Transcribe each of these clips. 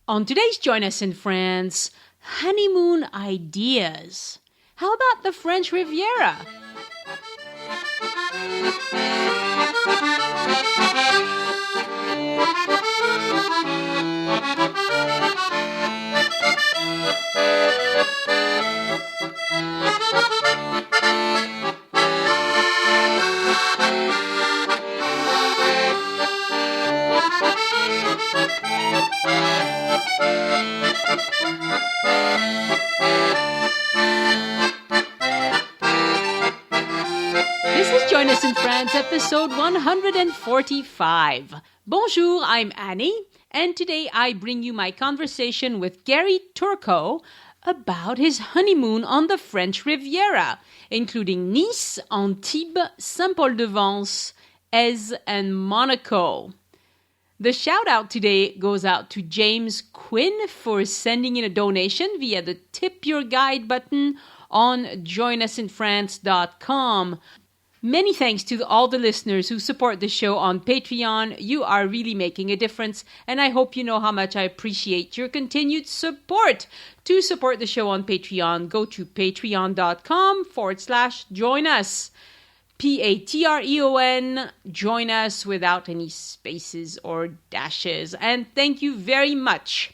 On today's Join Us in France, honeymoon ideas. How about the French Riviera? This is Join Us in France, episode 145. Bonjour, I'm Annie, and today I bring you my conversation with Gary Turco about his honeymoon on the French Riviera, including Nice, Antibes, Saint-Paul-de-Vence, Aix, and Monaco. The shout-out today goes out to James Quinn for sending in a donation via the Tip Your Guide button on joinusinfrance.com. Many thanks to all the listeners who support the show on Patreon. You are really making a difference, and I hope you know how much I appreciate your continued support. To support the show on Patreon, go to patreon.com/joinus. Patreon, join us without any spaces or dashes. And thank you very much.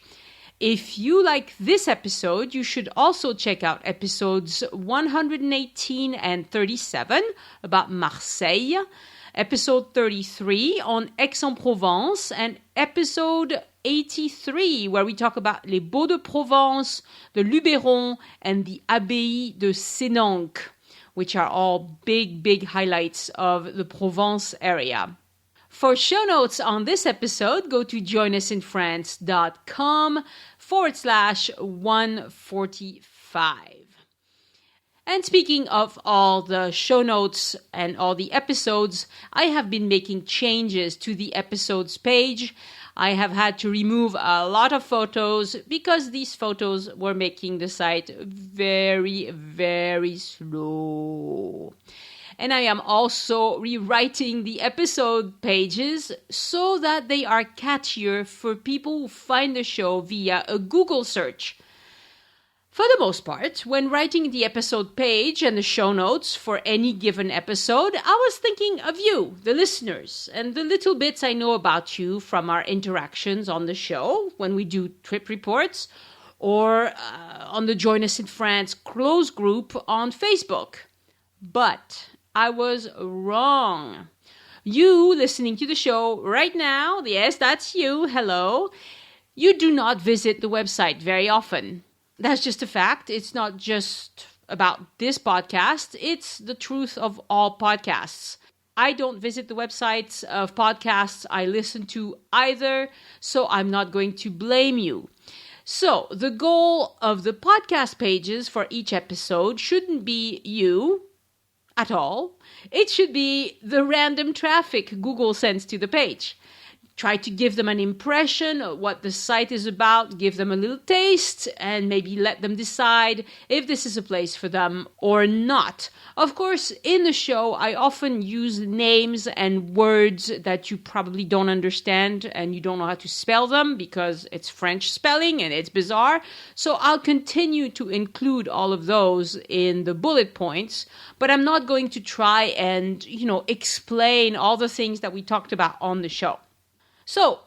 If you like this episode, you should also check out episodes 118 and 37 about Marseilles, episode 33 on Aix-en-Provence, and episode 83 where we talk about les Baux-de-Provence, the Lubéron, and the Abbey de Sénanque, which are all big highlights of the Provence area. For show notes on this episode, go to joinusinfrance.com/145. And speaking of all the show notes and all the episodes, I have been making changes to the episodes page. I have had to remove a lot of photos because these photos were making the site very slow. And I am also rewriting the episode pages so that they are catchier for people who find the show via a Google search. For the most part, when writing the episode page and the show notes for any given episode, I was thinking of you, the listeners, and the little bits I know about you from our interactions on the show when we do trip reports or on the Join Us in France close group on Facebook. But I was wrong. You listening to the show right now, yes, that's you, hello, you do not visit the website very often. That's just a fact. It's not just about this podcast. It's the truth of all podcasts. I don't visit the websites of podcasts I listen to either, so I'm not going to blame you. So the goal of the podcast pages for each episode shouldn't be you at all. It should be the random traffic Google sends to the page. Try to give them an impression of what the site is about, give them a little taste, and maybe let them decide if this is a place for them or not. Of course, in the show, I often use names and words that you probably don't understand and you don't know how to spell them because it's French spelling and it's bizarre. So I'll continue to include all of those in the bullet points, but I'm not going to try and, explain all the things that we talked about on the show. So,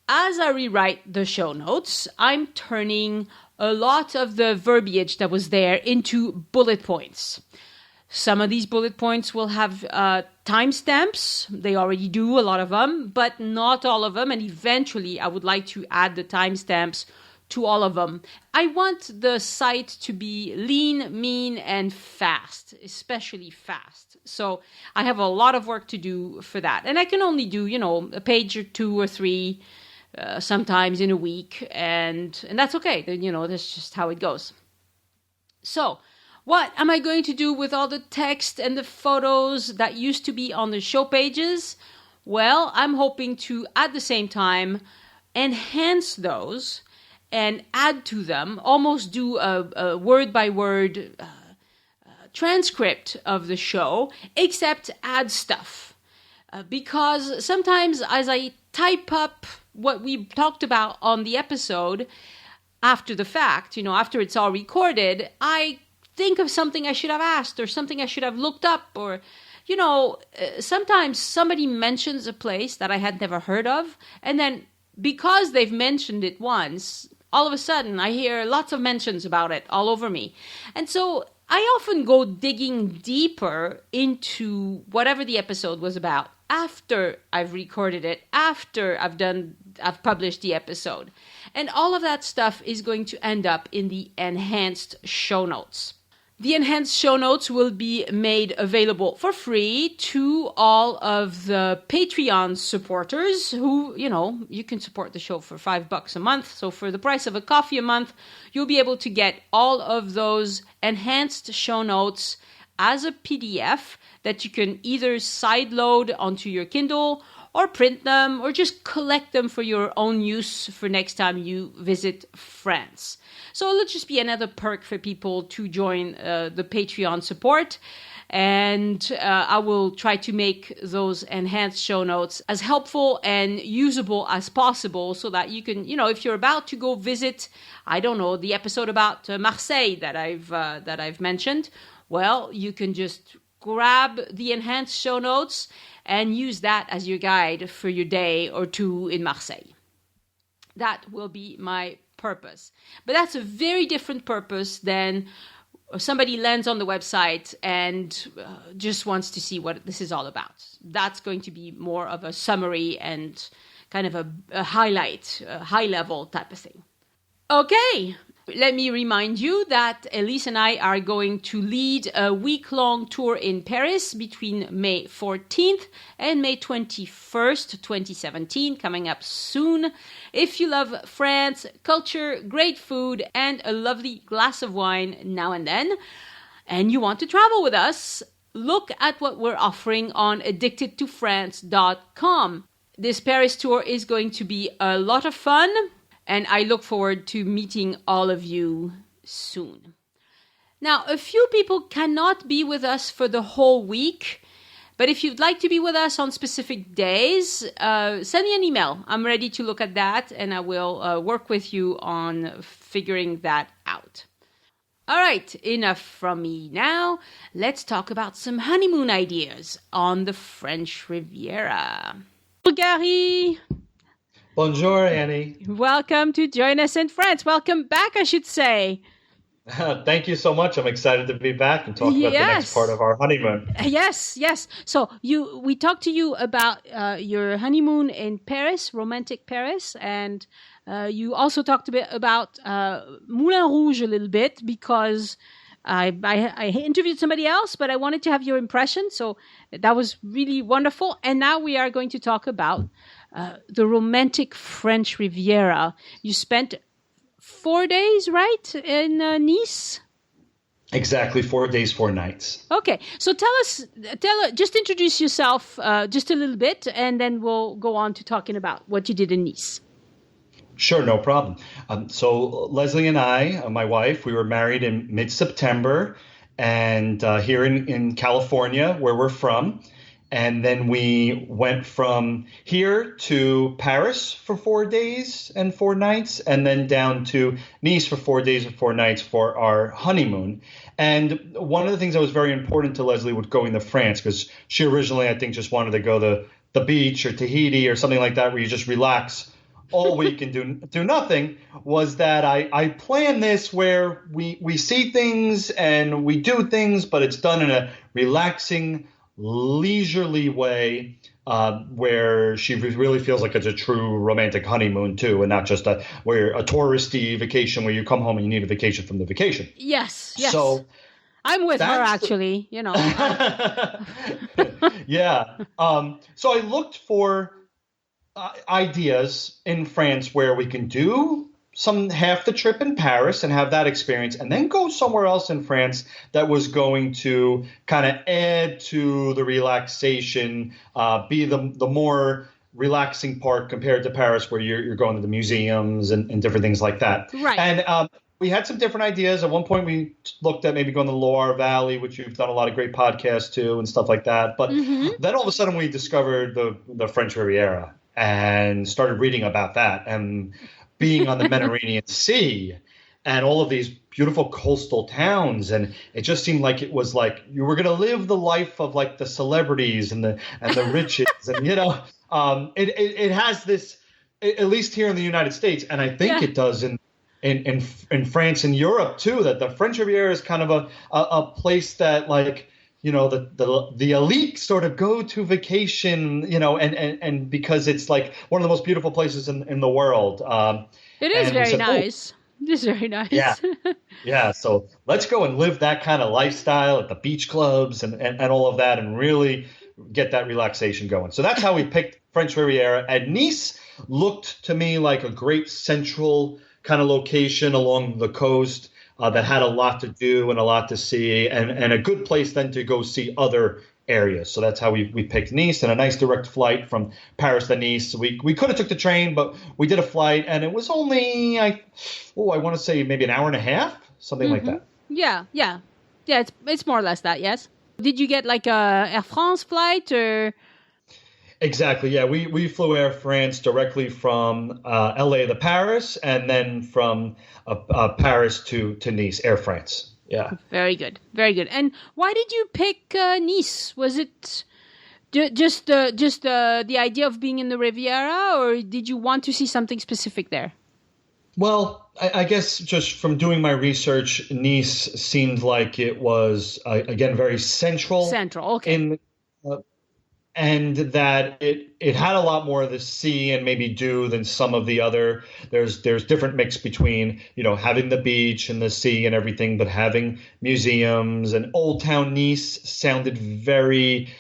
as I rewrite the show notes, I'm turning a lot of the verbiage that was there into bullet points. Some of these bullet points will have timestamps. They already do, a lot of them, but not all of them. And eventually, I would like to add the timestamps to all of them. I want the site to be lean, mean, and fast, especially fast. So I have a lot of work to do for that. And I can only do, a page or two or three sometimes in a week. And that's okay. That's just how it goes. So what am I going to do with all the text and the photos that used to be on the show pages? Well, I'm hoping to, at the same time, enhance those and add to them, almost do a word-by-word transcript of the show, except add stuff. Because sometimes as I type up what we talked about on the episode after the fact, after it's all recorded, I think of something I should have asked or something I should have looked up, or sometimes somebody mentions a place that I had never heard of, and then because they've mentioned it once, all of a sudden I hear lots of mentions about it all over me. And so I often go digging deeper into whatever the episode was about after I've recorded it, after I've published the episode. And all of that stuff is going to end up in the enhanced show notes. The enhanced show notes will be made available for free to all of the Patreon supporters who, you can support the show for $5 a month. So for the price of a coffee a month, you'll be able to get all of those enhanced show notes as a PDF that you can either sideload onto your Kindle or print them or just collect them for your own use for next time you visit France. So it'll just be another perk for people to join the Patreon support. And I will try to make those enhanced show notes as helpful and usable as possible so that you can, if you're about to go visit, I don't know, the episode about Marseille that I've mentioned, well, you can just grab the enhanced show notes and use that as your guide for your day or two in Marseille. That will be my purpose. But that's a very different purpose than somebody lands on the website and just wants to see what this is all about. That's going to be more of a summary and kind of a highlight, a high-level type of thing. Okay. Let me remind you that Elise and I are going to lead a week-long tour in Paris between May 14th and May 21st, 2017, coming up soon. If you love France, culture, great food, and a lovely glass of wine now and then, and you want to travel with us, look at what we're offering on addictedtofrance.com. This Paris tour is going to be a lot of fun. And I look forward to meeting all of you soon. Now, a few people cannot be with us for the whole week. But if you'd like to be with us on specific days, send me an email. I'm ready to look at that. And I will work with you on figuring that out. All right, enough from me now. Let's talk about some honeymoon ideas on the French Riviera. Gary! Bonjour, Annie. Welcome to Join Us in France. Welcome back, I should say. Thank you so much. I'm excited to be back and talk about the next part of our honeymoon. Yes. So we talked to you about your honeymoon in Paris, romantic Paris, and you also talked a bit about Moulin Rouge a little bit because I interviewed somebody else, but I wanted to have your impression. So that was really wonderful. And now we are going to talk about the romantic French Riviera. You spent 4 days, right, in Nice? Exactly, 4 days, 4 nights. Okay, so just introduce yourself just a little bit, and then we'll go on to talking about what you did in Nice. Sure, no problem. So Leslie and I, my wife, we were married in mid-September, and here in California, where we're from. And then we went from here to Paris for 4 days and 4 nights, and then down to Nice for 4 days and 4 nights for our honeymoon. And one of the things that was very important to Leslie with going to France, because she originally, I think, just wanted to go to the beach or Tahiti or something like that, where you just relax all week and do nothing, was that I planned this where we see things and we do things, but it's done in a relaxing, leisurely way where she really feels like it's a true romantic honeymoon too, and not just a touristy vacation where you come home and you need a vacation from the vacation. Yes. So I'm with her actually, Yeah. So I looked for ideas in France where we can do half the trip in Paris and have that experience, and then go somewhere else in France that was going to kind of add to the relaxation, be the more relaxing part compared to Paris, where you're going to the museums and different things like that. Right. And we had some different ideas. At one point, we looked at maybe going to the Loire Valley, which you've done a lot of great podcasts to and stuff like that. But then all of a sudden, we discovered the French Riviera. and started reading about that and being on the Mediterranean Sea and all of these beautiful coastal towns. And it just seemed like it was like you were going to live the life of like the celebrities and the riches. And, it has this, at least here in the United States, and I think it does in France and Europe too, that the French Riviera is kind of a place that like, the elite sort of go to vacation, and because it's like one of the most beautiful places in the world. It is very nice. It is very nice. Yeah. Yeah. So let's go and live that kind of lifestyle at the beach clubs and all of that and really get that relaxation going. So that's how we picked French Riviera. And Nice looked to me like a great central kind of location along the coast that had a lot to do and a lot to see and a good place then to go see other areas. So that's how we picked Nice, and a nice direct flight from Paris to Nice. We could have took the train, but we did a flight, and it was only, I want to say maybe an hour and a half, something like that. Yeah. It's more or less that, yes. Did you get like a Air France flight or? Exactly. Yeah, we flew Air France directly from LA to Paris, and then from Paris to Nice, Air France. Yeah. Very good. Very good. And why did you pick Nice? Was it just the idea of being in the Riviera, or did you want to see something specific there? Well, I guess just from doing my research, Nice seemed like it was, again, very central. Central, okay. And that it had a lot more of the sea and maybe dew than some of the other. There's different mix between, having the beach and the sea and everything, but having museums. And Old Town Nice sounded very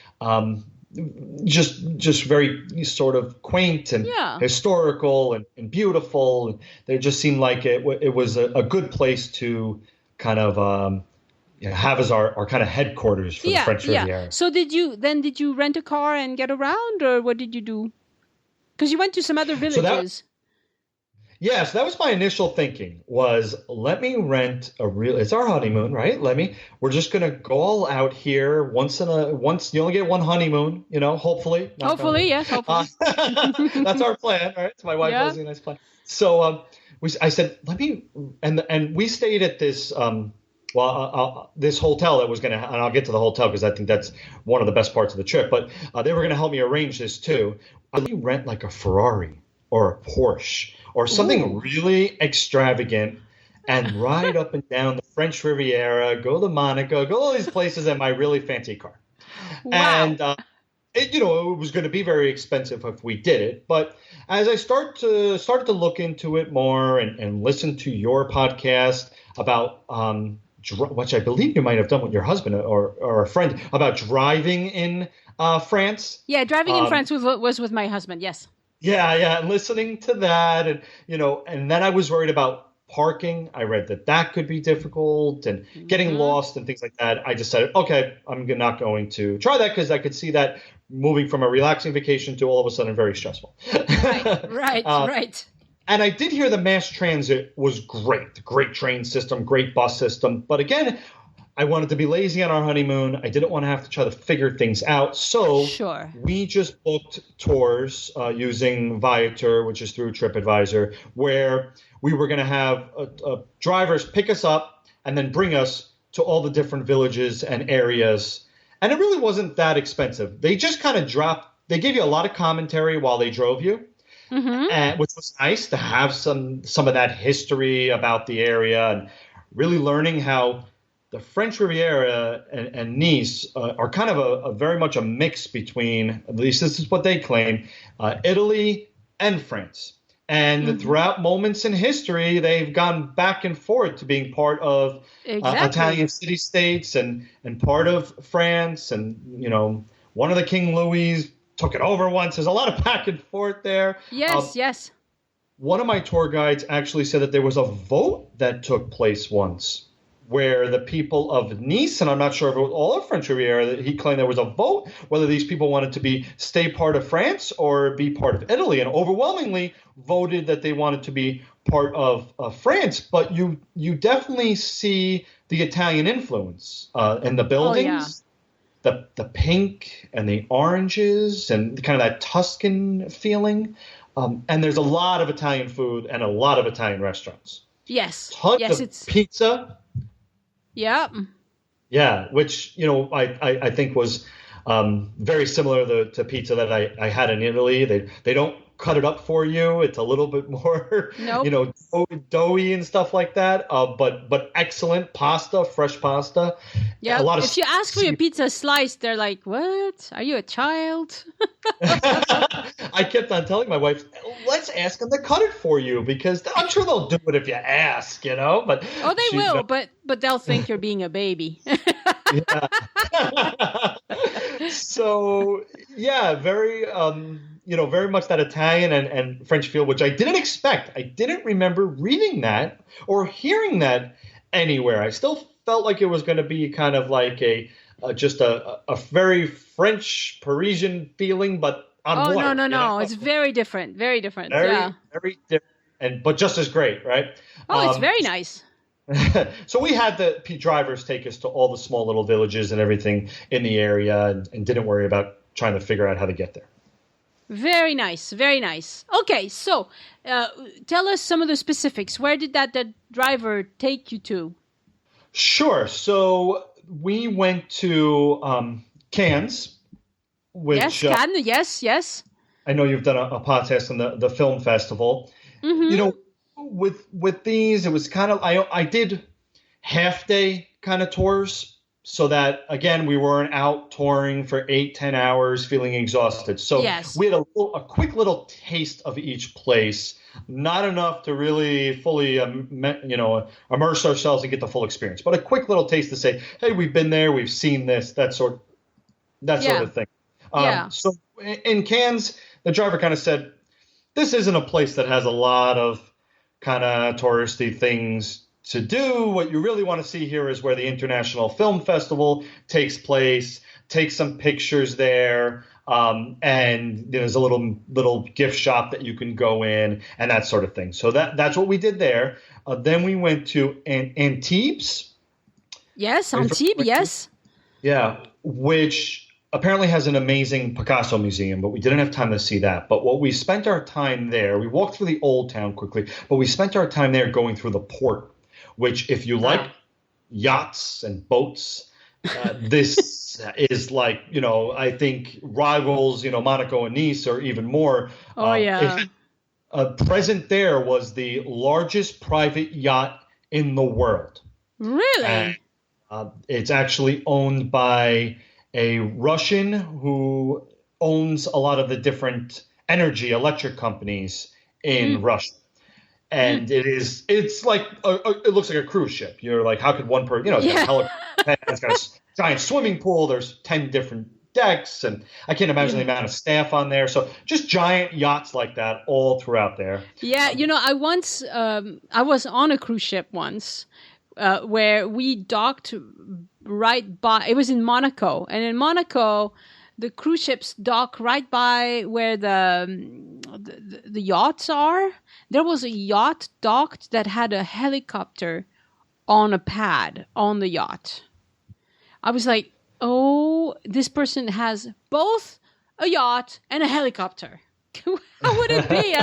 just very sort of quaint and historical and beautiful. There just seemed like it was a good place to kind of have as our kind of headquarters for the French Riviera. So did you rent a car and get around, or what did you do? Because you went to some other villages. So that was my initial thinking, was let me rent it's our honeymoon, right? We're just going to go all out here once you only get one honeymoon, hopefully. Hopefully, yes, hopefully. That's our plan, right? So my wife has a nice plan. So I said, and we stayed at this, this hotel that was going to, and I'll get to the hotel because I think that's one of the best parts of the trip, but they were going to help me arrange this too. Let me rent like a Ferrari or a Porsche or something really extravagant and ride up and down the French Riviera, go to Monaco, go to all these places in my really fancy car. Wow. And, it was going to be very expensive if we did it. But as I started to look into it more and listen to your podcast about which I believe you might have done with your husband or a friend, about driving in France. Yeah, driving in France was with my husband, yes. Yeah, and listening to that, and and then I was worried about parking. I read that could be difficult and getting lost and things like that. I decided, okay, I'm not going to try that because I could see that moving from a relaxing vacation to all of a sudden very stressful. Right. And I did hear the mass transit was great. Great train system, great bus system. But again, I wanted to be lazy on our honeymoon. I didn't want to have to try to figure things out. So we just booked tours using Viator, which is through TripAdvisor, where we were going to have drivers pick us up and then bring us to all the different villages and areas. And it really wasn't that expensive. They just kind of they gave you a lot of commentary while they drove you. And which was nice to have some of that history about the area and really learning how the French Riviera and Nice are kind of a very much a mix between, at least this is what they claim, Italy and France. And throughout moments in history, they've gone back and forth to being part of Italian city-states and part of France. And, one of the King Louis took it over once. There's a lot of back and forth there. Yes. One of my tour guides actually said that there was a vote that took place once where the people of Nice, and I'm not sure if it was all of French Riviera, that he claimed there was a vote whether these people wanted to stay part of France or be part of Italy, and overwhelmingly voted that they wanted to be part of France. But you definitely see the Italian influence in the buildings. the pink and the oranges and kind of that Tuscan feeling. And there's a lot of Italian food and a lot of Italian restaurants. Yes. Tons Yes, of it's pizza. yeah. Yeah, which, I think was very similar to pizza that I had in Italy. They don't cut it up for you. It's a little bit more, Nope. doughy and stuff like that. But excellent pasta, fresh pasta. A Yeah. lot of If you ask for your pizza slice, they're like, "What? Are you a child?" I kept on telling my wife, let's ask them to cut it for you because I'm sure they'll do it if you ask, But Oh, they she, will, but they'll think you're being a baby. yeah. So yeah, very very much that Italian and French feel, which I didn't expect. I didn't remember reading that or hearing that anywhere. I still felt like it was going to be kind of like just a very French Parisian feeling, but on Oh, water. no. It's very different. Very different. Very, Yeah. very different, but just as great, right? Oh, it's very nice. So we had the drivers take us to all the small little villages and everything in the area and didn't worry about trying to figure out how to get there. Very nice. Very nice. Okay, so tell us some of the specifics. Where did that driver take you to? Sure. So we went to Cannes, which Yes, Cannes. Yes. I know you've done a podcast on the film festival. Mm-hmm. With these, it was kind of I did half day kind of tours so that again we weren't out touring for 8-10 hours feeling exhausted. So Yes. we had a quick little taste of each place, not enough to really fully immerse ourselves and get the full experience, but a quick little taste to say, hey, we've been there, we've seen this, that sort of thing. So in Cannes, the driver kind of said, this isn't a place that has a lot of kind of touristy things to do. What you really want to see here is where the International Film Festival takes place. Take some pictures there, and there's a little gift shop that you can go in and that sort of thing. So that's what we did there. Then we went to Antibes. Yes, Antibes. Yes. Yeah, which apparently has an amazing Picasso museum, but we didn't have time to see that. But what we spent our time there, we walked through the old town quickly, but we spent our time there going through the port, which if you like yachts and boats, this is like, I think rivals, Monaco and Nice or even more. Oh, yeah. Present there was the largest private yacht in the world. Really? It's actually owned by a Russian who owns a lot of the different electric companies in Russia. And it's like, it looks like a cruise ship. You're like, how could one person, it's got a helicopter, it's got a giant swimming pool. There's 10 different decks. And I can't imagine the amount of staff on there. So just giant yachts like that all throughout there. Yeah. I was on a cruise ship once where we docked right by, it was in Monaco. And in Monaco, the cruise ships dock right by where the yachts are. There was a yacht docked that had a helicopter on a pad on the yacht. I was like, oh, this person has both a yacht and a helicopter. How would it be?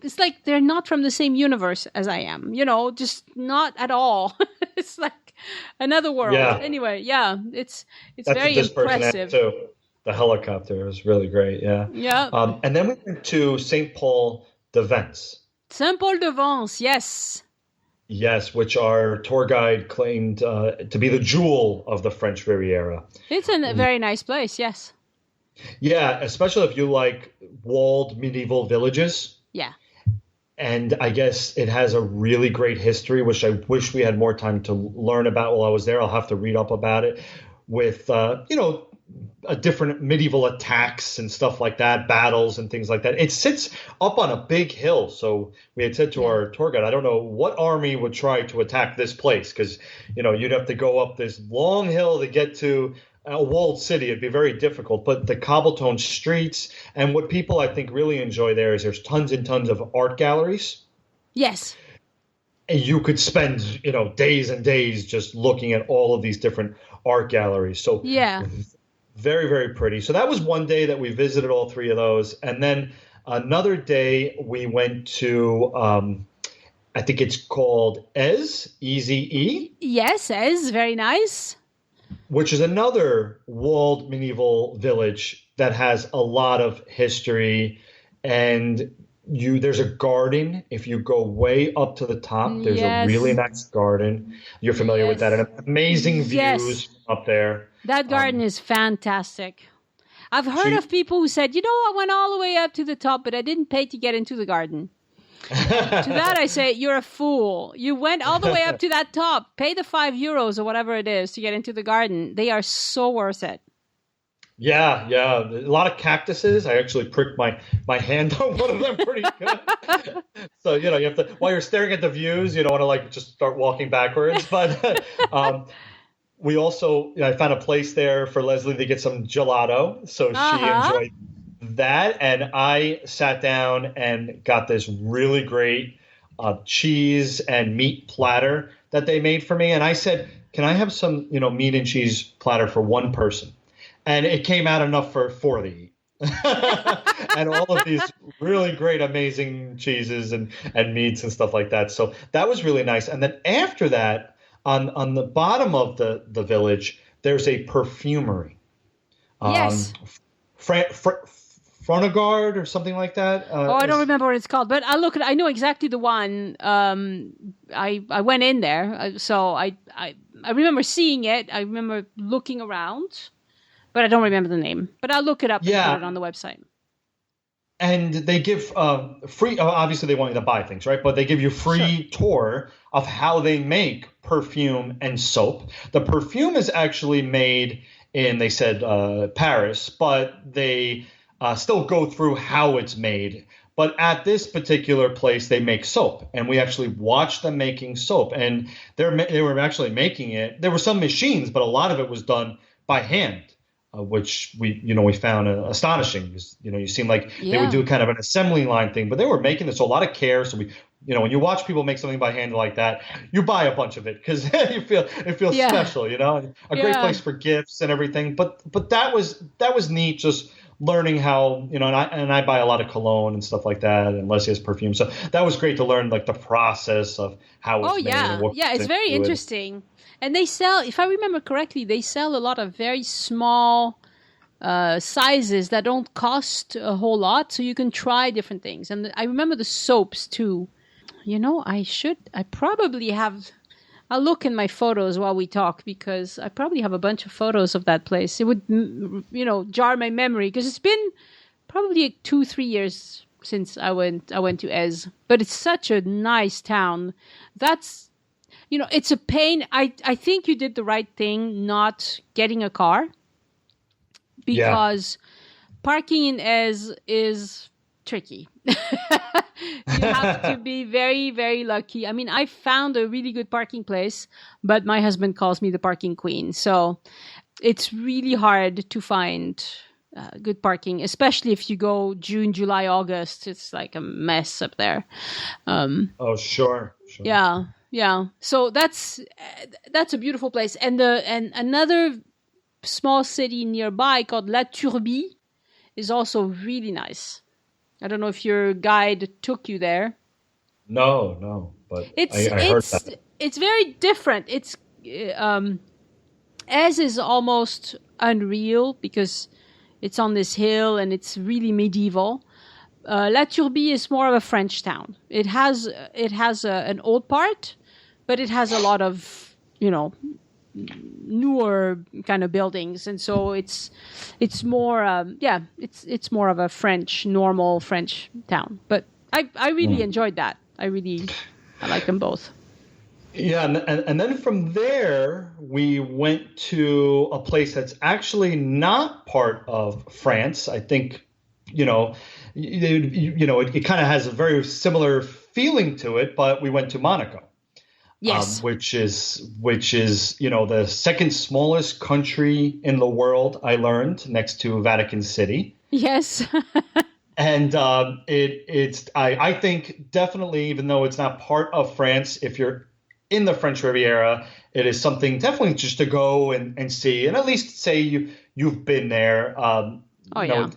It's like they're not from the same universe as I am, just not at all. It's like another world. Yeah. Anyway, it's That's very what this impressive. Person had too. The helicopter was really great. Yeah. Yeah. And then we went to St. Paul-de-Vence. St. Paul-de-Vence, yes. Yes, which our tour guide claimed to be the jewel of the French Riviera. It's a very nice place, yes. Yeah, especially if you like walled medieval villages. Yeah. And I guess it has a really great history, which I wish we had more time to learn about while I was there. I'll have to read up about it with, different medieval attacks and stuff like that, battles and things like that. It sits up on a big hill. So we had said to our tour guide, I don't know what army would try to attack this place because, you'd have to go up this long hill to get to a walled city. It'd be very difficult. But the cobblestone streets and what people I think really enjoy there is there's tons and tons of art galleries. Yes. and you could spend, days and days just looking at all of these different art galleries. So Yeah. very, very pretty. So that was one day that we visited all three of those. And then another day we went to, I think it's called Aix, E-Z-E. Yes, Ez, very nice. Which is another walled medieval village that has a lot of history. And there's a garden. If you go way up to the top, there's a really nice garden. You're familiar with that. And amazing views up there. That garden is fantastic. I've heard of people who said, I went all the way up to the top, but I didn't pay to get into the garden. To that I say, you're a fool. You went all the way up to that top. Pay the €5 or whatever it is to get into the garden. They are so worth it. Yeah. A lot of cactuses. I actually pricked my hand on one of them pretty good. So, you have to, while you're staring at the views, you don't want to just start walking backwards. But we also, I found a place there for Leslie to get some gelato. So she enjoyed that. And I sat down and got this really great cheese and meat platter that they made for me. And I said, can I have some, meat and cheese platter for one person? And it came out enough for 4 to eat. And all of these really great, amazing cheeses and meats and stuff like that. So that was really nice. And then after that, on the bottom of the village, there's a perfumery. Yes. Frontigard or something like that. I don't remember what it's called, but I know exactly the one. I went in there, so I remember seeing it. I remember looking around. But I don't remember the name. But I'll look it up and put it on the website. And they give free, obviously they want you to buy things, right? But they give you free tour of how they make perfume and soap. The perfume is actually made in, they said, Paris, but they still go through how it's made. But at this particular place, they make soap. And we actually watched them making soap. And they were actually making it. There were some machines, but a lot of it was done by hand. Which we found astonishing because, you seem like they would do kind of an assembly line thing, but they were making this a lot of care. So when you watch people make something by hand like that, you buy a bunch of it because it feels special, a great place for gifts and everything. But that was neat. Just learning how, and I buy a lot of cologne and stuff like that, and Leslie has perfume. So that was great to learn the process of how it's made. And what it's very interesting. And they sell, if I remember correctly, they sell a lot of very small sizes that don't cost a whole lot. So you can try different things. And I remember the soaps too. I probably have, I'll look in my photos while we talk because I probably have a bunch of photos of that place. It would, jar my memory because it's been probably 2-3 years since I went to Aix. But it's such a nice town. It's a pain. I think you did the right thing not getting a car because parking in Aix is tricky. You have to be very, very lucky. I mean, I found a really good parking place, but my husband calls me the parking queen. So it's really hard to find good parking, especially if you go June, July, August. It's like a mess up there. Sure. Yeah. So that's a beautiful place. And another small city nearby called La Turbie is also really nice. I don't know if your guide took you there. No, but I heard that. It's very different. It's Aix is almost unreal because it's on this hill and it's really medieval. La Turbie is more of a French town. It has an old part, but it has a lot of newer kind of buildings, and so it's more it's more of a normal French town. But I really enjoyed that. I like them both. Yeah, and then from there we went to a place that's actually not part of France. I think it kind of has a very similar feeling to it, but we went to Monaco. Yes. Which is the second smallest country in the world, I learned, next to Vatican City. Yes. And I think definitely, even though it's not part of France, if you're in the French Riviera, it is something definitely just to go and see, and at least say you've been there. Oh, yeah.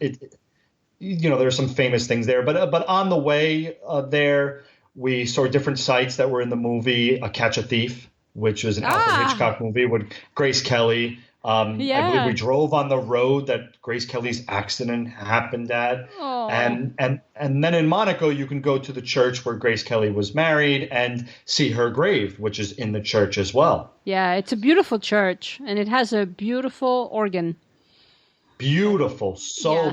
There are some famous things there, but on the way there, we saw different sites that were in the movie Catch a Thief, which was an Alfred Hitchcock movie with Grace Kelly. I believe we drove on the road that Grace Kelly's accident happened at. Oh. And then in Monaco, you can go to the church where Grace Kelly was married and see her grave, which is in the church as well. Yeah, it's a beautiful church, and it has a beautiful organ. Beautiful,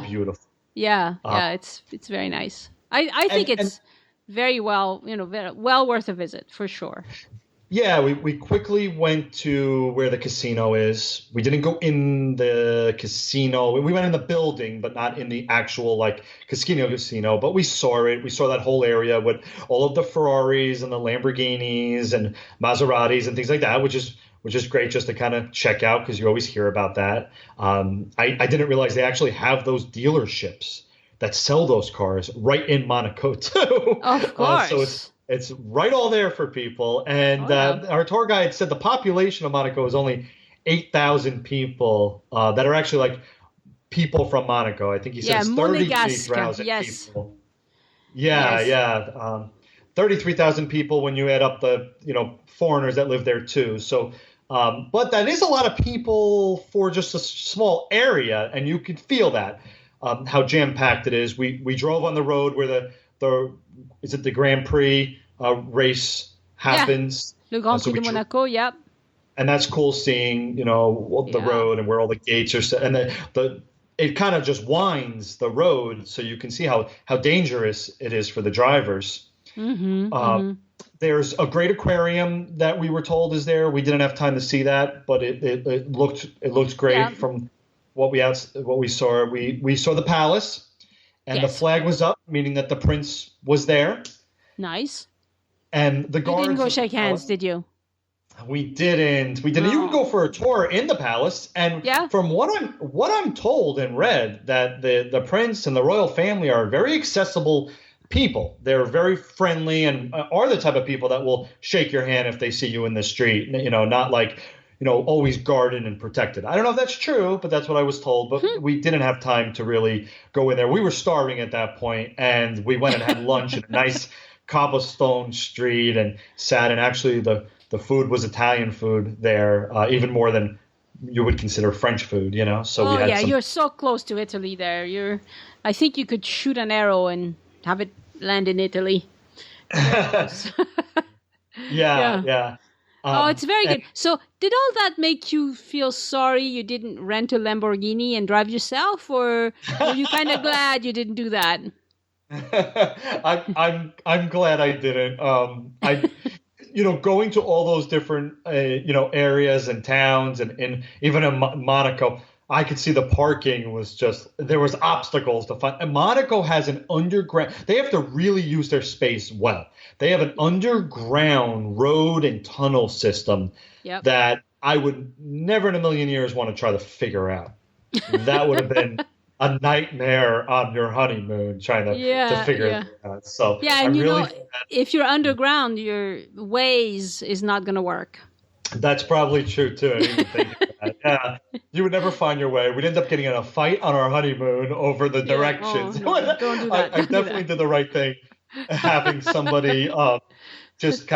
beautiful. Yeah, it's very nice. I think it's very well, very well worth a visit for sure. Yeah, we quickly went to where the casino is. We didn't go in the casino. We went in the building, but not in the actual casino. But we saw it. We saw that whole area with all of the Ferraris and the Lamborghinis and Maseratis and things like that, which is great just to kind of check out because you always hear about that. I didn't realize they actually have those dealerships that sell those cars right in Monaco too. Of course. So it's right all there for people. And our tour guide said the population of Monaco is only 8,000 people that are actually people from Monaco. I think he said 33,000 people. Yeah. 33,000 people when you add up the, foreigners that live there too. So, but that is a lot of people for just a small area. And you can feel that, how jam-packed it is. We drove on the road where the Grand Prix race happens. Le Grand Prix de Monaco, yep. And that's cool seeing, the road and where all the gates are set. And it kind of just winds the road so you can see how dangerous it is for the drivers. There's a great aquarium that we were told is there. We didn't have time to see that, but it looked great from what we saw. We saw the palace. And the flag was up, meaning that the prince was there. Nice. And the guards... You didn't go shake hands, did you? We didn't. You can go for a tour in the palace. And from what I'm told and read, that the prince and the royal family are very accessible people. They're very friendly and are the type of people that will shake your hand if they see you in the street. Not like... always guarded and protected. I don't know if that's true, but that's what I was told. But we didn't have time to really go in there. We were starving at that point, and we went and had lunch in a nice cobblestone street and sat. And actually, the food was Italian food there, even more than you would consider French food. So we had you're so close to Italy there. I think you could shoot an arrow and have it land in Italy. Yeah. It's very good. So did all that make you feel sorry you didn't rent a Lamborghini and drive yourself, or were you kind of glad you didn't do that? I'm glad I didn't. Going to all those different areas and towns and even in Monaco, I could see the parking was there was obstacles to find. And Monaco has an underground, they have to really use their space well. They have an underground road and tunnel system that I would never in a million years want to try to figure out. That would have been a nightmare on your honeymoon trying to figure it out. So if you're underground, your Waze is not going to work. That's probably true too. I didn't even think of that. Yeah, you would never find your way. We'd end up getting in a fight on our honeymoon over the directions. No, don't do that. I definitely did the right thing, having somebody just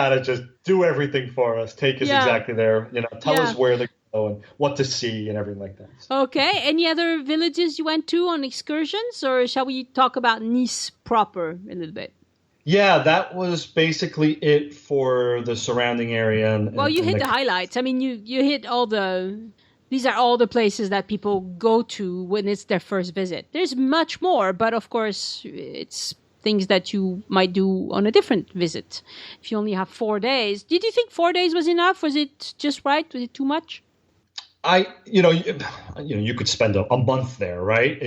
do everything for us, take us exactly there. Tell us where to go and what to see and everything like that. Okay. Any other villages you went to on excursions, or shall we talk about Nice proper a little bit? Yeah, that was basically it for the surrounding area. You hit the highlights. I mean, you hit these are all the places that people go to when it's their first visit. There's much more, but of course, it's things that you might do on a different visit. If you only have 4 days. Did you think 4 days was enough? Was it just right? Was it too much? You could spend a month there, right?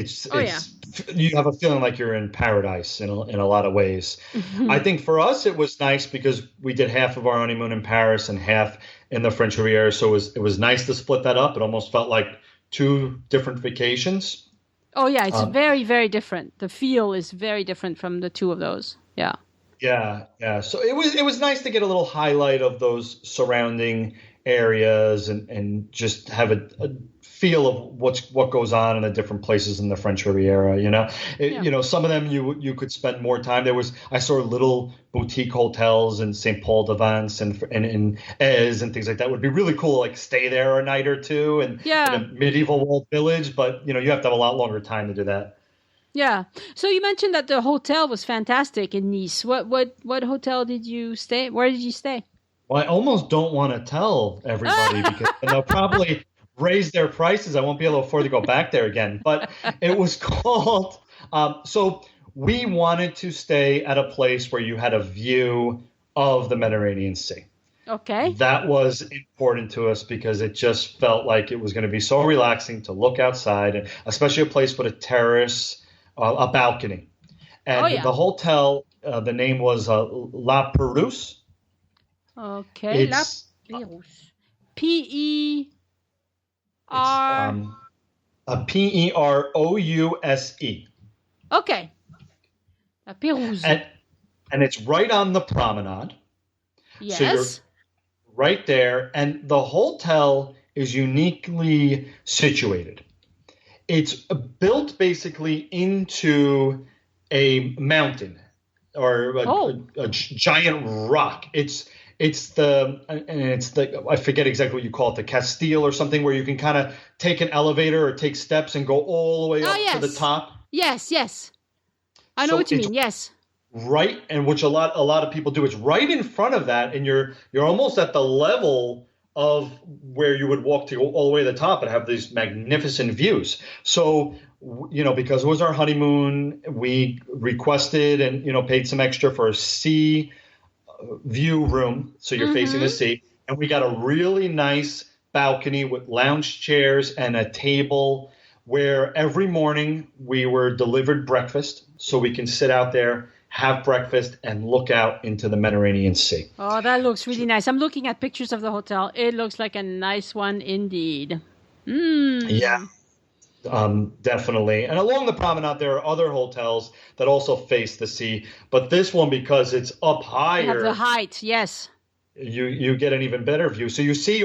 You have a feeling like you're in paradise in a lot of ways. I think for us it was nice because we did half of our honeymoon in Paris and half in the French Riviera, so it was nice to split that up. It almost felt like 2 different vacations. Oh, yeah, it's Um, very, very different. The feel is very different from the two of those. Yeah. Yeah, yeah. So it was nice to get a little highlight of those surrounding areas and just have a feel of what goes on in the different places in the French Riviera. Yeah. Some of them you could spend more time. I saw little boutique hotels in St. Paul-de-Vence and in Aix and things like that. Would be really cool. Like stay there a night or two and in a Yeah. medieval walled village, but you have to have a lot longer time to do that. Yeah. So you mentioned that the hotel was fantastic in Nice. What hotel did you stay? Where did you stay? Well, I almost don't want to tell everybody because they'll probably raise their prices. I won't be able to afford to go back there again. But it was called. So we wanted to stay at a place where you had a view of the Mediterranean Sea. Okay. That was important to us because it just felt like it was going to be so relaxing to look outside, and especially a place with a terrace, a balcony. Oh, And yeah. the hotel, the name was La Perouse. Okay. La It's Pérouse. P E it's R. a Perouse, Okay. La Pérouse. and it's right on the promenade. So you're Yes. right there, and the hotel is uniquely situated. It's built basically into a mountain or Oh. a giant rock. It's the I forget exactly what you call it, the Castile or something, where you can kind of take an elevator or take steps and go all the way Ah, up to the yes. top. Yes, yes. I know So what you it's mean. Yes. right, and which a lot of people do. It's right in front of that, and you're almost at the level of where you would walk to go all the way to the top and have these magnificent views. So because it was our honeymoon, we requested and paid some extra for a sea view room, so you're facing the Mm-hmm. sea, and we got a really nice balcony with lounge chairs and a table where every morning we were delivered breakfast so we can sit out there, have breakfast, and look out into the Mediterranean Sea. Oh, that looks really nice. I'm looking at pictures of the hotel. It looks like a nice one indeed. Yeah, Mm. definitely. And along the promenade, there are other hotels that also face the sea, but this one, because it's up You have the higher, height. Yes. you get an even better view. So you see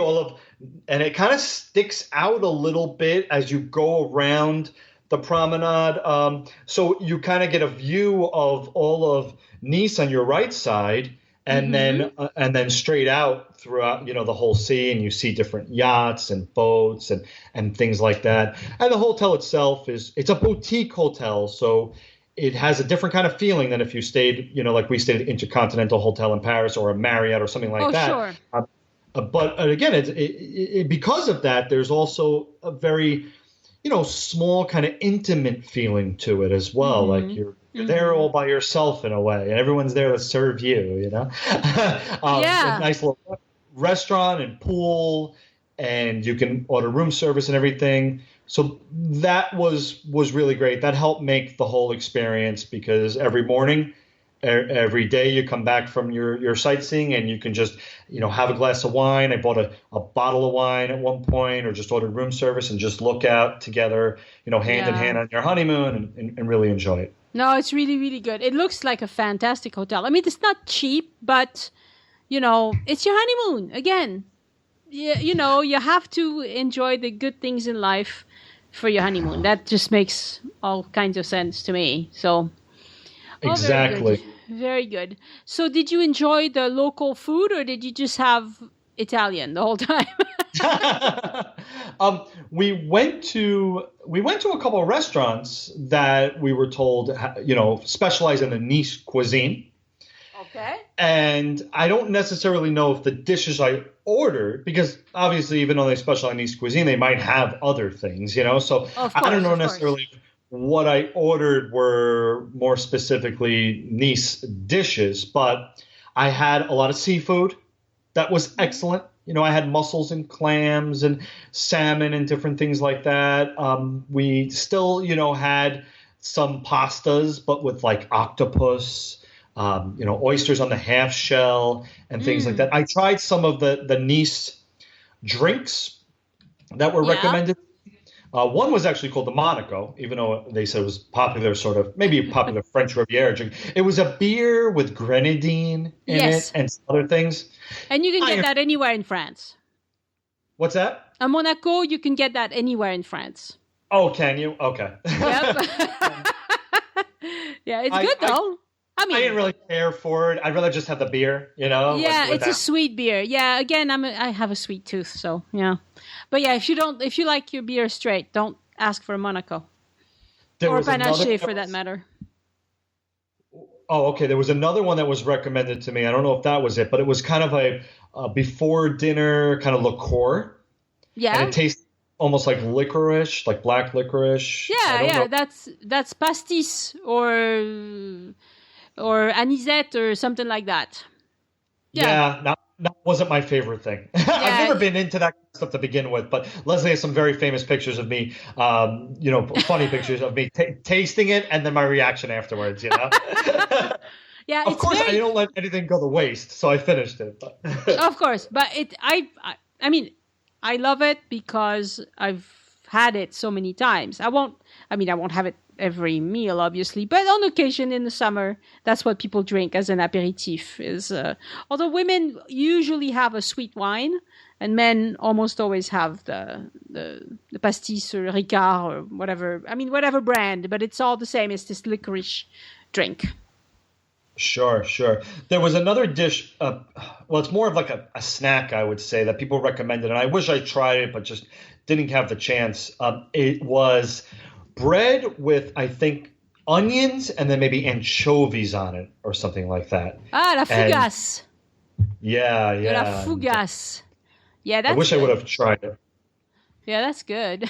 and it kind of sticks out a little bit as you go around the promenade. So you kind of get a view of all of Nice on your right side, Mm-hmm. and then straight out throughout the whole sea, and you see different yachts and boats and things like that. And the hotel itself it's a boutique hotel, so it has a different kind of feeling than if you stayed, like we stayed at Intercontinental Hotel in Paris or a Marriott or something like Oh, that. sure. But again, because of that, there's also a very, small kind of intimate feeling to it as well. Like Mm-hmm. you're there Mm-hmm. all by yourself in a way, and everyone's there to serve you. A Yeah. nice little restaurant and pool, and you can order room service and everything. So that was really great. That helped make the whole experience because every morning, every day you come back from your sightseeing and you can just have a glass of wine. I bought a bottle of wine at one point, or just ordered room service and just look out together, hand in Yeah. hand on your honeymoon and really enjoy it. No, it's really, really good. It looks like a fantastic hotel. I mean, it's not cheap, but it's your honeymoon again. You have to enjoy the good things in life for your honeymoon. That just makes all kinds of sense to me. So, oh, very good. Exactly. Very good. So, did you enjoy the local food or did you just have Italian the whole time? We went to a couple of restaurants that we were told, specialize in the Nice cuisine. Okay. And I don't necessarily know if the dishes I ordered, because obviously, even though they specialize in Nice cuisine, they might have other things, So Of I don't course, know of course. necessarily what I ordered were more specifically Nice dishes, but I had a lot of seafood that was excellent. I had mussels and clams and salmon and different things like that. We still, had some pastas, but with like octopus, oysters on the half shell and things like Mm. that. I tried some of the Nice drinks that were Yeah. recommended, One was actually called the Monaco, even though they said it was popular, sort of maybe a popular French Riviera drink. It was a beer with grenadine in it and some other things. And you can get that anywhere in France. What's that? A Monaco, you can get that anywhere in France. Oh, can you? Okay. Yep. Yeah, it's good though. I mean, I didn't really care for it. I'd rather just have the beer, you know. Yeah, it's a sweet beer. Yeah, again, I have a sweet tooth, so yeah. But yeah, if you like your beer straight, don't ask for a Monaco or Panache for that matter. Oh, okay. There was another one that was recommended to me. I don't know if that was it, but it was kind of a before dinner kind of liqueur. Yeah, and it tastes almost like licorice, like black licorice. Yeah. That's pastis or anisette or something like that. Yeah, that wasn't my favorite thing. Yeah. I've never been into that stuff to begin with, but Leslie has some very famous pictures of me, funny pictures of me tasting it and then my reaction afterwards, you know? Yeah, of course, I don't let anything go to waste, so I finished it. But. Of course, but I mean, I love it because I've had it so many times. I won't have it every meal, obviously, but on occasion in the summer, that's what people drink as an aperitif. Although women usually have a sweet wine, and men almost always have the pastis or Ricard or whatever. I mean, whatever brand, but it's all the same. It's this licorice drink. Sure. There was another dish. It's more of like a snack, I would say, that people recommended, and I wish I tried it, but just didn't have the chance. It was bread with, I think, onions and then maybe anchovies on it or something like that. Ah, la fougasse. Yeah. La fougasse. Yeah, that's I wish I would have tried it. Yeah, that's good.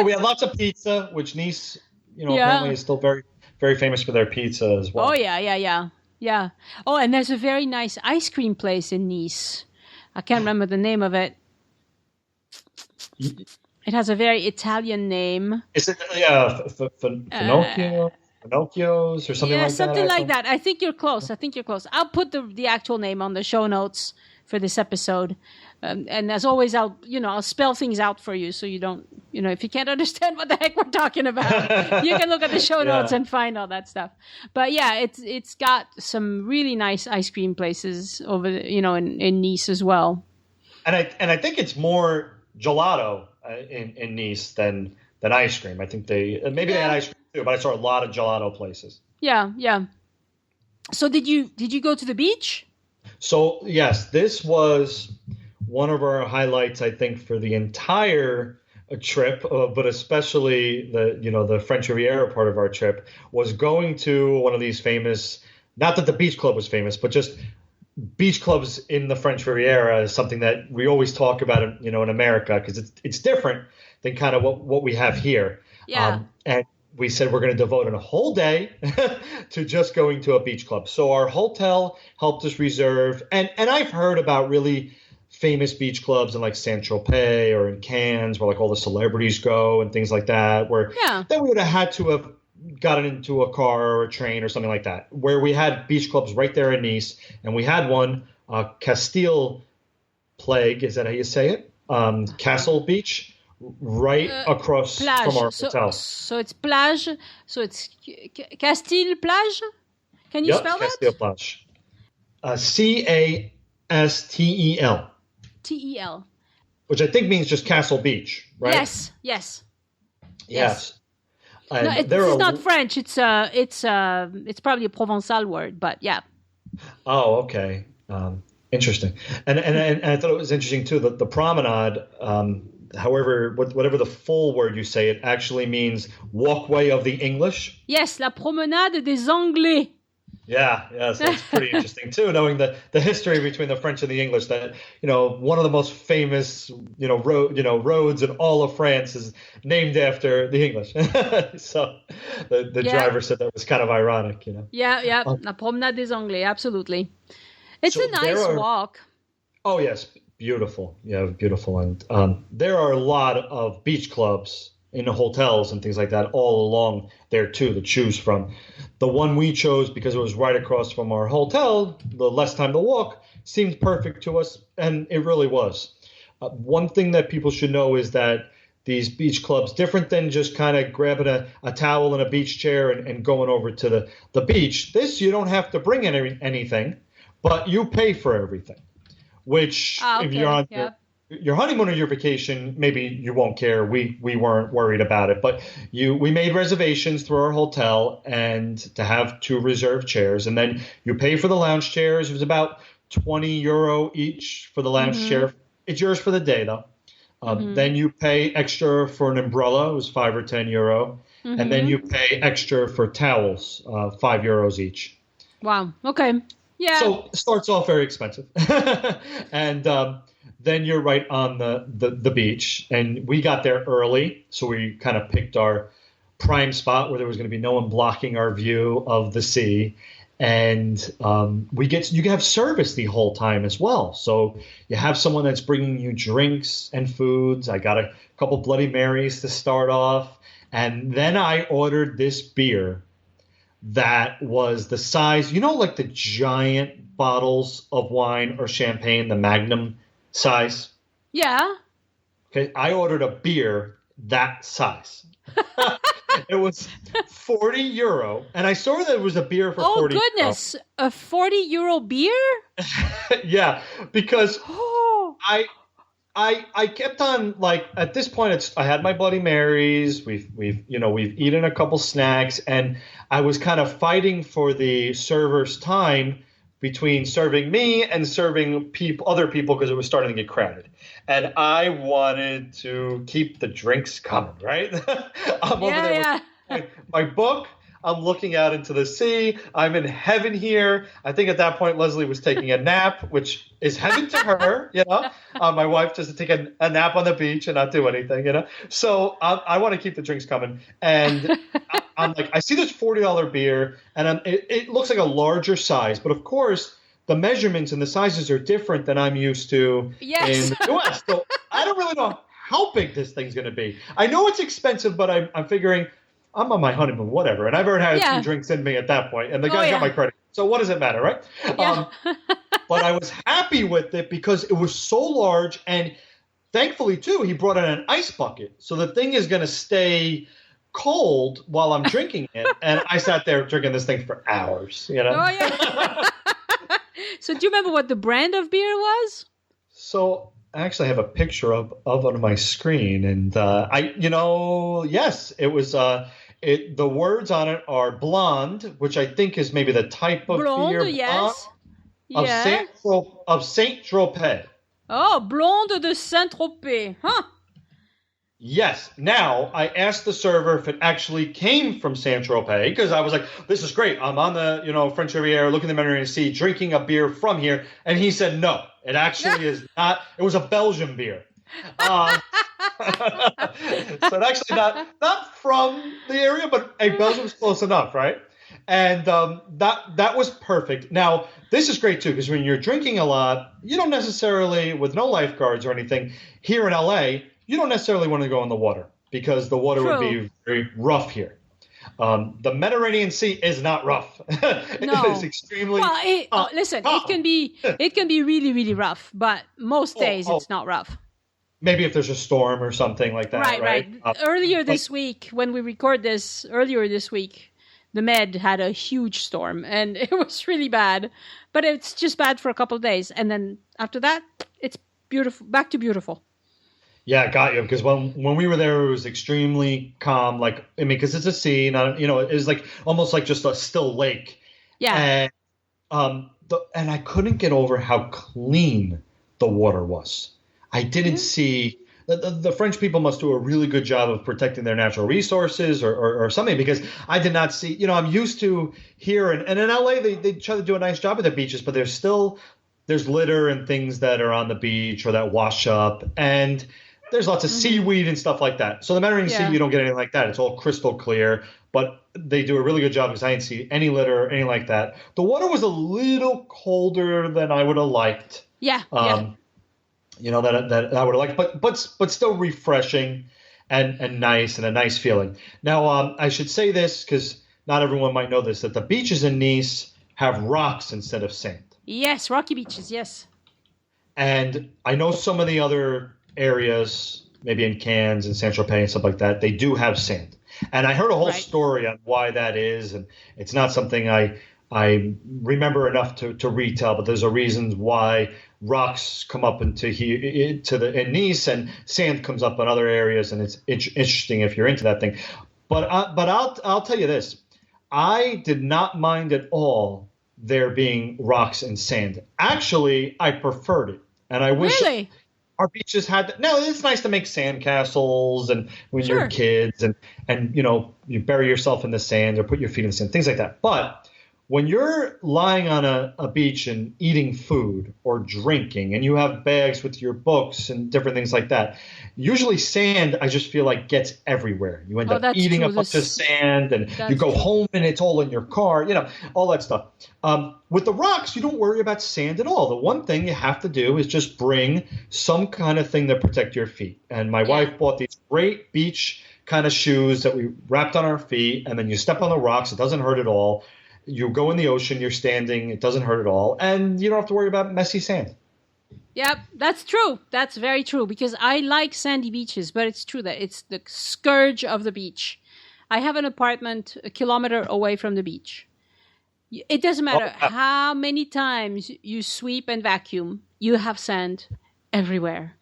We had lots of pizza, which Nice, apparently is still very, very famous for their pizza as well. Oh, yeah. Oh, and there's a very nice ice cream place in Nice. I can't remember the name of it. It has a very Italian name. Is it Finocchio's or something like that? Yeah, something like that. I think you're close. I'll put the actual name on the show notes for this episode. And as always, I'll spell things out for you so you don't, if you can't understand what the heck we're talking about, you can look at the show notes and find all that stuff. But yeah, it's got some really nice ice cream places over, in Nice as well. And I think it's more gelato in Nice than ice cream. I think they had ice cream too, but I saw a lot of gelato places. Yeah. So did you go to the beach? So yes, this was one of our highlights, I think, for the entire trip, but especially the French Riviera part of our trip was going to one of these famous. Not that the beach club was famous, but just beach clubs in the French Riviera is something that we always talk about, in America, because it's different than kind of what we have here. Yeah. And we said we're going to devote a whole day to just going to a beach club. So our hotel helped us reserve, and I've heard about really famous beach clubs in like Saint-Tropez or in Cannes where like all the celebrities go and things like that, where then we would have had to have gotten into a car or a train or something like that, where we had beach clubs right there in Nice. And we had one, Castile Plague, is that how you say it? Castle Beach, right across plage. From our hotel. So it's plage, so it's Castile Plage? Can you spell Castile that? Plage. Castel. Tel. Which I think means just Castle Beach, right? Yes. And no, it's not French. It's probably a Provençal word, but yeah. Oh, okay. Interesting. And I thought it was interesting too that the promenade, whatever the full word you say, it actually means walkway of the English. Yes, la promenade des Anglais. Yeah, so it's pretty interesting too, knowing the history between the French and the English. That one of the most famous roads in all of France is named after the English. So the driver said that was kind of ironic, Yeah, la promenade des Anglais, absolutely. It's a nice walk. Oh yes, beautiful. Yeah, beautiful. And there are a lot of beach clubs in the hotels and things like that all along there too to choose from. The one we chose because it was right across from our hotel, the less time to walk, seemed perfect to us, and it really was. One thing that people should know is that these beach clubs, different than just kind of grabbing a towel and a beach chair and going over to the beach. This, you don't have to bring anything, but you pay for everything, which if you're on your honeymoon or your vacation, maybe you won't care. We weren't worried about it, but we made reservations through our hotel and to have 2 reserved chairs, and then you pay for the lounge chairs. It was about €20 each for the lounge chair. It's yours for the day though. Then you pay extra for an umbrella. It was €5 or €10, and then you pay extra for towels, €5 each. Wow. Okay. Yeah. So it starts off very expensive, and then you're right on the beach. And we got there early, so we kind of picked our prime spot where there was going to be no one blocking our view of the sea. And you can have service the whole time as well. So you have someone that's bringing you drinks and foods. I got a couple Bloody Marys to start off. And then I ordered this beer that was the size, like the giant bottles of wine or champagne, the Magnum size. Yeah. Okay, I ordered a beer that size. It was €40, and I saw that it was a beer for €40. Oh goodness, a €40 beer? Yeah, because I kept on, like, at this point I had my Bloody Marys. We've eaten a couple snacks, and I was kind of fighting for the server's time between serving me and serving other people because it was starting to get crowded. And I wanted to keep the drinks coming, right? I'm over there with my book. I'm looking out into the sea. I'm in heaven here. I think at that point, Leslie was taking a nap, which is heaven to her, My wife just to take a nap on the beach and not do anything, So I want to keep the drinks coming. And I'm like, I see this $40 beer, and it looks like a larger size. But, of course, the measurements and the sizes are different than I'm used to in the U.S. So I don't really know how big this thing's going to be. I know it's expensive, but I'm figuring – I'm on my honeymoon, whatever. And I've already had 2 drinks in me at that point. And the guy's got my credit. So what does it matter, right? Yeah. But I was happy with it because it was so large. And thankfully, too, he brought in an ice bucket. So the thing is going to stay cold while I'm drinking it. And I sat there drinking this thing for hours, Oh, yeah. So do you remember what the brand of beer was? So I actually have a picture of on my screen. And yes, it was the words on it are blonde, which I think is maybe the type of blonde, beer. Yes. Of Saint-Tropez. Oh, blonde de Saint-Tropez. Huh. Yes. Now, I asked the server if it actually came from Saint-Tropez because I was like, this is great. I'm on the, French Riviera, looking at the Mediterranean Sea, drinking a beer from here. And he said, no, it actually is not. It was a Belgian beer. So it's actually not from the area, but Belgium's close enough, right? And that was perfect. Now, this is great, too, because when you're drinking a lot, you don't necessarily, with no lifeguards or anything, here in L.A., you don't necessarily want to go in the water because the water would be very rough here. The Mediterranean Sea is not rough. It is extremely. Well, listen, it can be really, really rough, but most days it's not rough. Maybe if there's a storm or something like that. Right. Earlier this week, when we record this, the Med had a huge storm, and it was really bad. But it's just bad for a couple of days, and then after that, it's beautiful. Back to beautiful. Yeah, got you. Because when we were there, it was extremely calm. Because it's a sea, it was like almost like just a still lake. Yeah. And I couldn't get over how clean the water was. I didn't see the French people must do a really good job of protecting their natural resources or something, because I did not see. I'm used to here and in LA they try to do a nice job with the beaches, but there's litter and things that are on the beach or that wash up, and there's lots of seaweed and stuff like that. So the Mediterranean Sea, you don't get anything like that. It's all crystal clear, but they do a really good job because I didn't see any litter or anything like that. The water was a little colder than I would have liked. Yeah. That I would have liked, but still refreshing and nice and a nice feeling. Now, I should say this because not everyone might know this, that the beaches in Nice have rocks instead of sand. Yes, rocky beaches, yes. And I know some of the other areas maybe in Cannes and Saint-Tropez and stuff like that, they do have sand. And I heard a whole Right. story on why that is, and it's not something I remember enough to retell, but there's a reason why rocks come up into here in Nice, and sand comes up in other areas, and it's interesting if you're into that thing. But I'll tell you this, I did not mind at all there being rocks and sand. Actually, I preferred it, and I wish Really? our beaches had that. No, it's nice to make sand castles and when Sure. you're kids, and you bury yourself in the sand or put your feet in the sand, things like that. But when you're lying on a beach and eating food or drinking, and you have bags with your books and different things like that, usually sand, I just feel like, gets everywhere. You end up that's eating true. a bunch of sand, and you That's go true. home and it's all in your car, all that stuff. With the rocks, you don't worry about sand at all. The one thing you have to do is just bring some kind of thing to protect your feet. And my wife bought these great beach kind of shoes that we wrapped on our feet, and then you step on the rocks. It doesn't hurt at all. You go in the ocean, you're standing, it doesn't hurt at all, and you don't have to worry about messy sand. Yep, that's true. That's very true, because I like sandy beaches, but it's true that it's the scourge of the beach. I have an apartment a kilometer away from the beach. It doesn't matter how many times you sweep and vacuum, you have sand everywhere.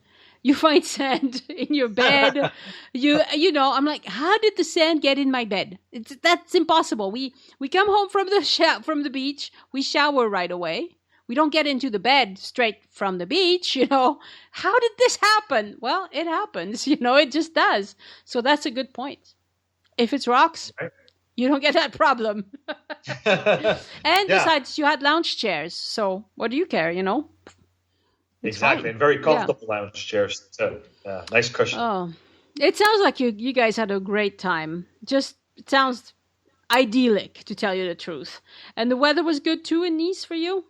You find sand in your bed. I'm like, how did the sand get in my bed? That's impossible. We come home from the beach, we shower right away. We don't get into the bed straight from the beach, How did this happen? Well, it happens, it just does. So that's a good point. If it's rocks, you don't get that problem. And besides, you had lounge chairs. So what do you care, It's exactly, fine. and very comfortable lounge chairs too. Nice cushion. Oh, it sounds like you guys had a great time. It sounds idyllic, to tell you the truth. And the weather was good too in Nice for you?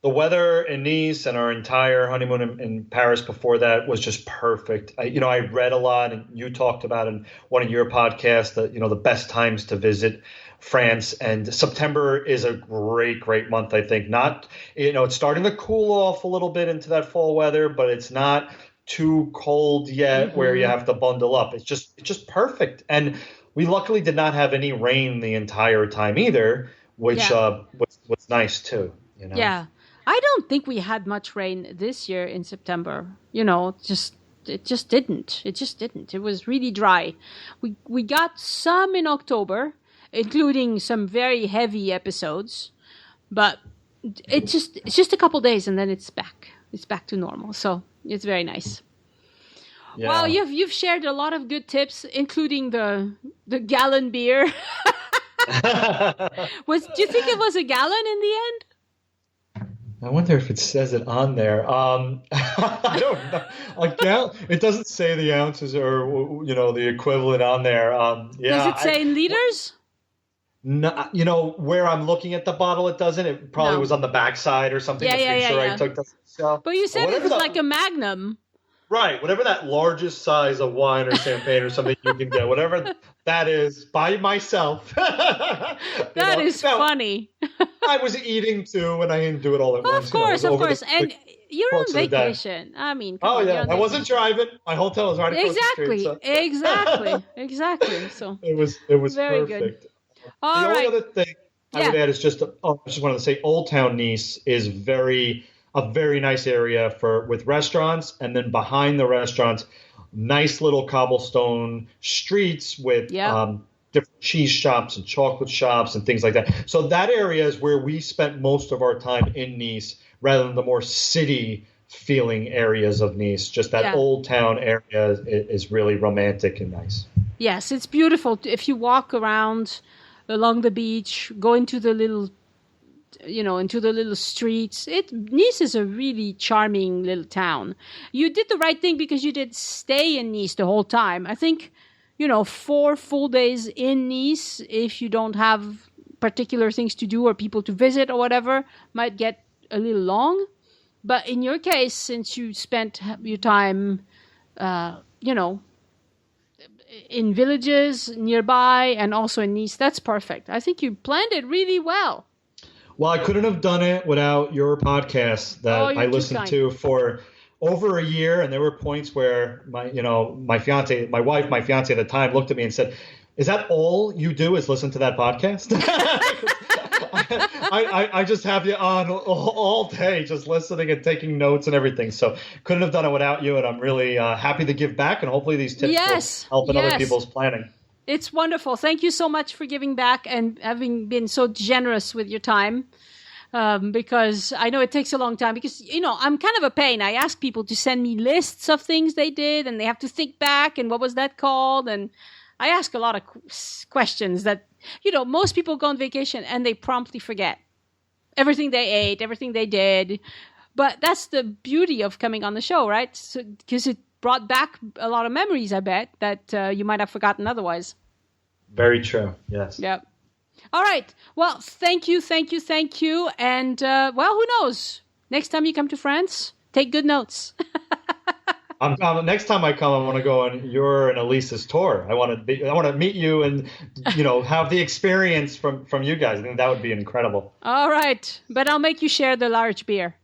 The weather in Nice and our entire honeymoon in Paris before that was just perfect. I read a lot, and you talked about in one of your podcasts that, the best times to visit France, and September is a great month, I think. Not, it's starting to cool off a little bit into that fall weather, but it's not too cold yet where you have to bundle up. It's just perfect. And we luckily did not have any rain the entire time either, which was nice too. Yeah. I don't think we had much rain this year in September. It just didn't. It was really dry. We got some in October, including some very heavy episodes, but it's just a couple days and then it's back. It's back to normal. So it's very nice. Yeah. Well, you've shared a lot of good tips, including the gallon beer. Do you think it was a gallon in the end? I wonder if it says it on there. I don't know. A gallon. It doesn't say the ounces or the equivalent on there. Does it say in liters? No, where I'm looking at the bottle, it doesn't. It probably was on the backside or something. I took the stuff. But you said it was like a Magnum. Right, whatever that largest size of wine or champagne or something you can get, whatever that is, by myself. That is funny. I was eating too, and I didn't do it all at once. Of course. And you're on vacation. I mean, I wasn't driving. My hotel was right across the street. So. Exactly. So it was very perfect. Good. The only other thing I would add is I just wanted to say Old Town Nice is a very nice area with restaurants, and then behind the restaurants, nice little cobblestone streets with different cheese shops and chocolate shops and things like that. So that area is where we spent most of our time in Nice, rather than the more city feeling areas of Nice. Just that old town area is really romantic and nice. Yes, it's beautiful. If you walk around along the beach, go into the little streets. Nice is a really charming little town. You did the right thing because you did stay in Nice the whole time. I think, 4 full days in Nice, if you don't have particular things to do or people to visit or whatever, might get a little long. But in your case, since you spent your time, in villages nearby and also in Nice, that's perfect. I think you planned it really well. Well, I couldn't have done it without your podcast that I listened to for over a year, and there were points where my fiance at the time looked at me and said, "Is that all you do is listen to that podcast?" I just have you on all day, just listening and taking notes and everything. So couldn't have done it without you, and I'm really happy to give back. And hopefully these tips will help in other people's planning. It's wonderful. Thank you so much for giving back and having been so generous with your time. Because I know it takes a long time because, I'm kind of a pain. I ask people to send me lists of things they did and they have to think back and what was that called? And I ask a lot of questions that, most people go on vacation and they promptly forget everything they ate, everything they did. But that's the beauty of coming on the show, right? So, because it brought back a lot of memories, I bet, that you might have forgotten otherwise. Very true. Yes. Yep. All right. Well, thank you. And, who knows? Next time you come to France, take good notes. Next time I come, I want to go on your and Elise's tour. I want to meet you and, have the experience from you guys. I think that would be incredible. All right. But I'll make you share the large beer.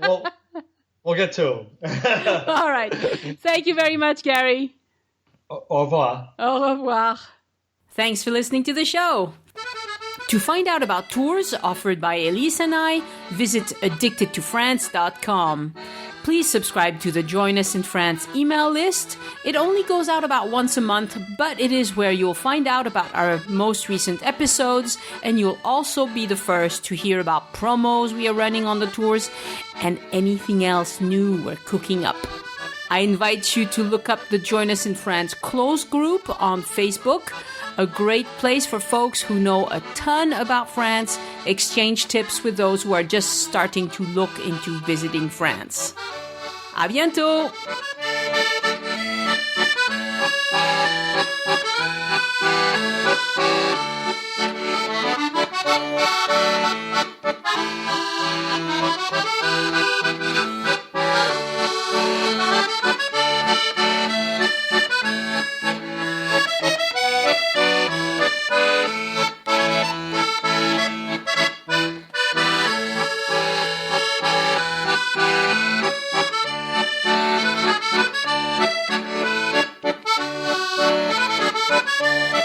We'll get to them. All right. Thank you very much, Gary. Au revoir. Au revoir. Thanks for listening to the show. To find out about tours offered by Elise and I, visit addictedtofrance.com. Please subscribe to the Join Us in France email list. It only goes out about once a month, but it is where you'll find out about our most recent episodes, and you'll also be the first to hear about promos we are running on the tours and anything else new we're cooking up. I invite you to look up the Join Us in France closed group on Facebook, a great place for folks who know a ton about France, exchange tips with those who are just starting to look into visiting France. À bientôt! Bye.